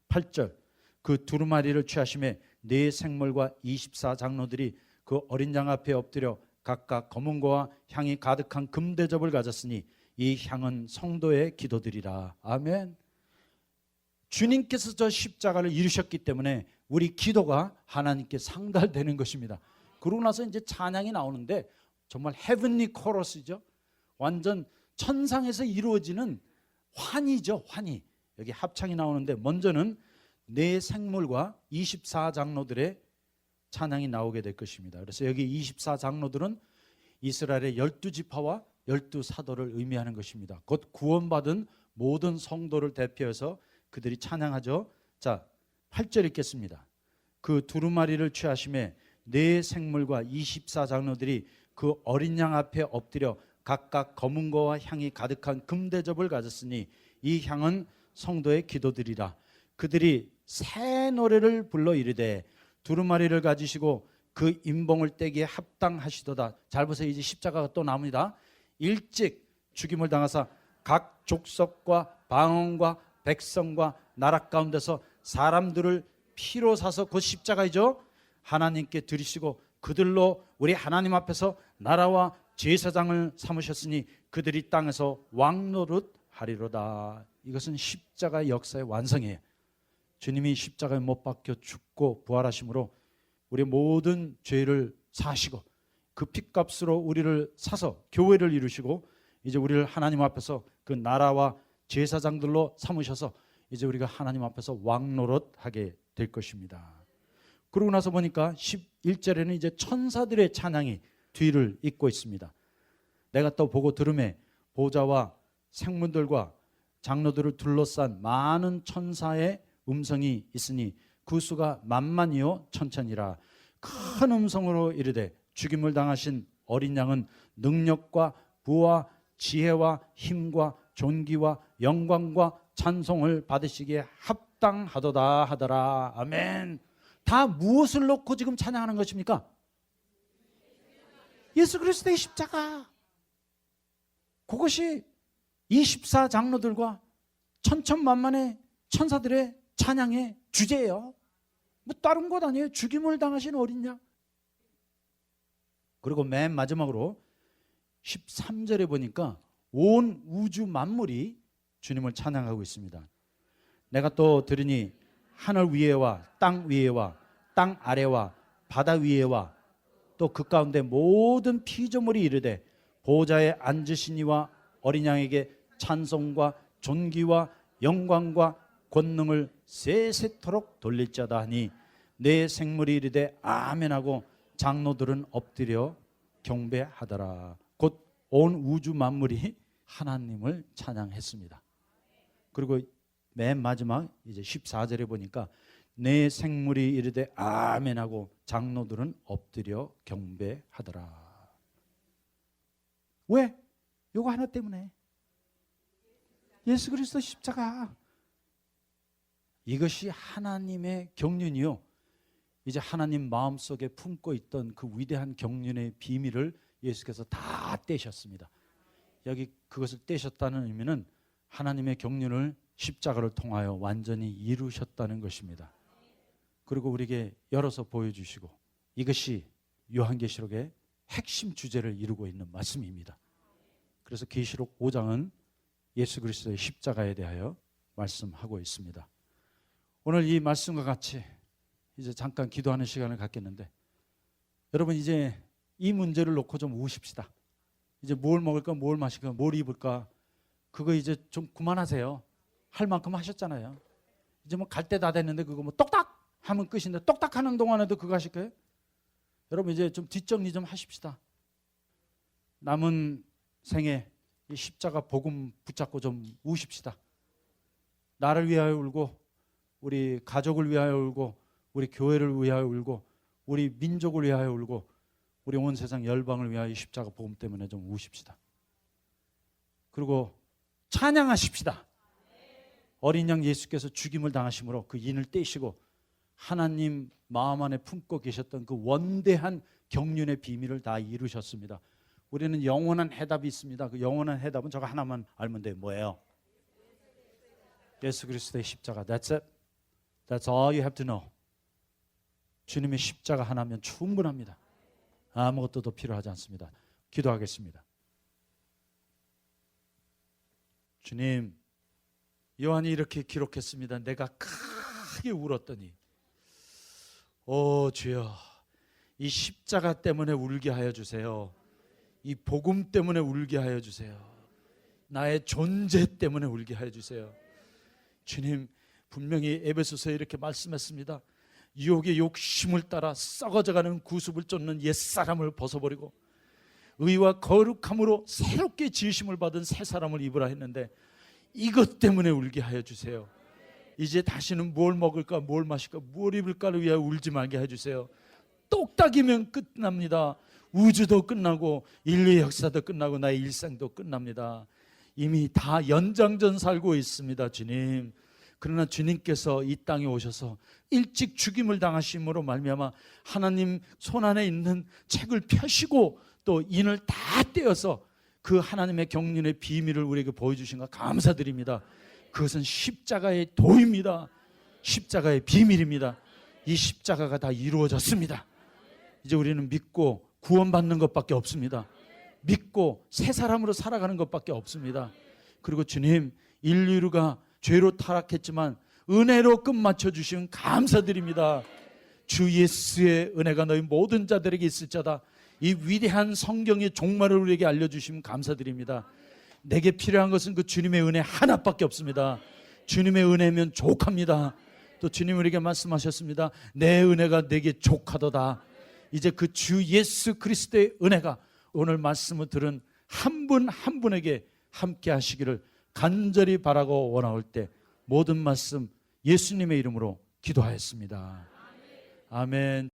8절, 그 두루마리를 취하심에 네 생물과 24장로들이 그 어린 양 앞에 엎드려 각각 검은고와 향이 가득한 금대접을 가졌으니 이 향은 성도의 기도들이라. 아멘. 주님께서 저 십자가를 이루셨기 때문에 우리 기도가 하나님께 상달되는 것입니다. 그러고 나서 이제 찬양이 나오는데 정말 헤븐리 코러스죠. 완전 천상에서 이루어지는 환희죠. 환희. 여기 합창이 나오는데 먼저는 네 생물과 24장로들의 찬양이 나오게 될 것입니다. 그래서 여기 24장로들은 이스라엘의 12지파와 12사도를 의미하는 것입니다. 곧 구원받은 모든 성도를 대표해서 그들이 찬양하죠. 자, 8절 읽겠습니다. 그 두루마리를 취하심에 네 생물과 24장로들이 그 어린 양 앞에 엎드려 각각 검은 거와 향이 가득한 금대접을 가졌으니 이 향은 성도의 기도들이라. 그들이 새 노래를 불러 이르되 두루마리를 가지시고 그 인봉을 떼기에 합당하시도다. 잘 보세요. 이제 십자가가 또 나옵니다. 일찍 죽임을 당하사 각 족속과 방언과 백성과 나라 가운데서 사람들을 피로 사서 곧 십자가이죠. 하나님께 드리시고 그들로 우리 하나님 앞에서 나라와 제사장을 삼으셨으니 그들이 땅에서 왕노릇 하리로다. 이것은 십자가의 역사의 완성이에요. 주님이 십자가에 못 박혀 죽고 부활하심으로 우리 모든 죄를 사시고 그 핏값으로 우리를 사서 교회를 이루시고 이제 우리를 하나님 앞에서 그 나라와 제사장들로 삼으셔서 이제 우리가 하나님 앞에서 왕노릇하게 될 것입니다. 그러고 나서 보니까 11절에는 이제 천사들의 찬양이 뒤를 잇고 있습니다. 내가 또 보고 들음에 보좌와 생문들과 장로들을 둘러싼 많은 천사의 음성이 있으니 그 수가 만만이요 천천이라. 큰 음성으로 이르되 죽임을 당하신 어린 양은 능력과 부와 지혜와 힘과 존귀와 영광과 찬송을 받으시기에 합당하도다 하더라. 아멘. 다 무엇을 놓고 지금 찬양하는 것입니까? 예수 그리스도의 십자가. 그것이 24장로들과 천천만만의 천사들의 찬양의 주제예요. 뭐 다른 것 아니에요. 죽임을 당하신 어린 양. 그리고 맨 마지막으로 13절에 보니까 온 우주 만물이 주님을 찬양하고 있습니다. 내가 또 들으니 하늘 위에와 땅 위에와 땅 아래와 바다 위에와 또 그 가운데 모든 피조물이 이르되 보좌에 앉으신 이와 어린 양에게 찬송과 존귀와 영광과 권능을 세세토록 돌릴자다 하니 내 생물이 이르되 아멘하고 장로들은 엎드려 경배하더라. 곧 온 우주 만물이 하나님을 찬양했습니다. 그리고 맨 마지막 이제 14절에 보니까 내 생물이 이르되 아멘하고 장로들은 엎드려 경배하더라. 왜? 요거 하나 때문에. 예수 그리스도 십자가. 이것이 하나님의 경륜이요. 이제 하나님 마음속에 품고 있던 그 위대한 경륜의 비밀을 예수께서 다 떼셨습니다. 여기 그것을 떼셨다는 의미는 하나님의 경륜을 십자가를 통하여 완전히 이루셨다는 것입니다. 그리고 우리에게 열어서 보여주시고 이것이 요한계시록의 핵심 주제를 이루고 있는 말씀입니다. 그래서 계시록 5장은 예수 그리스도의 십자가에 대하여 말씀하고 있습니다. 오늘 이 말씀과 같이 이제 잠깐 기도하는 시간을 갖겠는데 여러분 이제 이 문제를 놓고 좀 우십시다. 이제 뭘 먹을까, 뭘 마실까, 뭘 입을까 그거 이제 좀 그만하세요. 할 만큼 하셨잖아요. 이제 뭐 갈 때 다 됐는데 그거 뭐 똑딱 하면 끝인데 똑딱 하는 동안에도 그거 하실 거예요? 여러분 이제 좀 뒷정리 좀 하십시다. 남은 생에 이 십자가 복음 붙잡고 좀 우십시다. 나를 위하여 울고 우리 가족을 위하여 울고 우리 교회를 위하여 울고 우리 민족을 위하여 울고 우리 온 세상 열방을 위하여 이 십자가 복음 때문에 좀 우십시다. 그리고 찬양하십시다. 어린 양 예수께서 죽임을 당하심으로 그 인을 떼시고 하나님 마음 안에 품고 계셨던 그 원대한 경륜의 비밀을 다 이루셨습니다. 우리는 영원한 해답이 있습니다. 그 영원한 해답은 저거 하나만 알면 돼요. 뭐예요? 예수 그리스도의 십자가. That's it. That's all you have to know. 주님의 십자가 하나면 충분합니다. 아무것도 더 필요하지 않습니다. 기도하겠습니다. 주님, 요한이 이렇게 기록했습니다. 내가 크게 울었더니 주여 이 십자가 때문에 울게 하여 주세요. 이 복음 때문에 울게 하여 주세요. 나의 존재 때문에 울게 하여 주세요. 주님, 분명히 에베소서에 이렇게 말씀했습니다. 유혹의 욕심을 따라 썩어져가는 구습을 쫓는 옛사람을 벗어버리고 의와 거룩함으로 새롭게 지으심을 받은 새 사람을 입으라 했는데 이것 때문에 울게 하여 주세요. 이제 다시는 뭘 먹을까, 뭘 마실까, 뭘 입을까를 위하여 울지 말게 해주세요. 똑딱이면 끝납니다. 우주도 끝나고 인류의 역사도 끝나고 나의 일상도 끝납니다. 이미 다 연장전 살고 있습니다, 주님. 그러나 주님께서 이 땅에 오셔서 일찍 죽임을 당하심으로 말미암아 하나님 손안에 있는 책을 펴시고 또 인을 다 떼어서 그 하나님의 경륜의 비밀을 우리에게 보여주신 것 감사드립니다. 그것은 십자가의 도입니다. 십자가의 비밀입니다. 이 십자가가 다 이루어졌습니다. 이제 우리는 믿고 구원받는 것밖에 없습니다. 믿고 새 사람으로 살아가는 것밖에 없습니다. 그리고 주님, 인류가 죄로 타락했지만 은혜로 끝마쳐 주신 감사드립니다. 주 예수의 은혜가 너희 모든 자들에게 있을지어다. 이 위대한 성경의 종말을 우리에게 알려주시면 감사드립니다. 내게 필요한 것은 그 주님의 은혜 하나밖에 없습니다. 주님의 은혜면 족합니다. 또 주님 우리에게 말씀하셨습니다. 내 은혜가 내게 족하도다. 이제 그 주 예수 그리스도의 은혜가 오늘 말씀을 들은 한 분 한 분에게 함께 하시기를 간절히 바라고 원하올 때 모든 말씀 예수님의 이름으로 기도하였습니다. 아멘.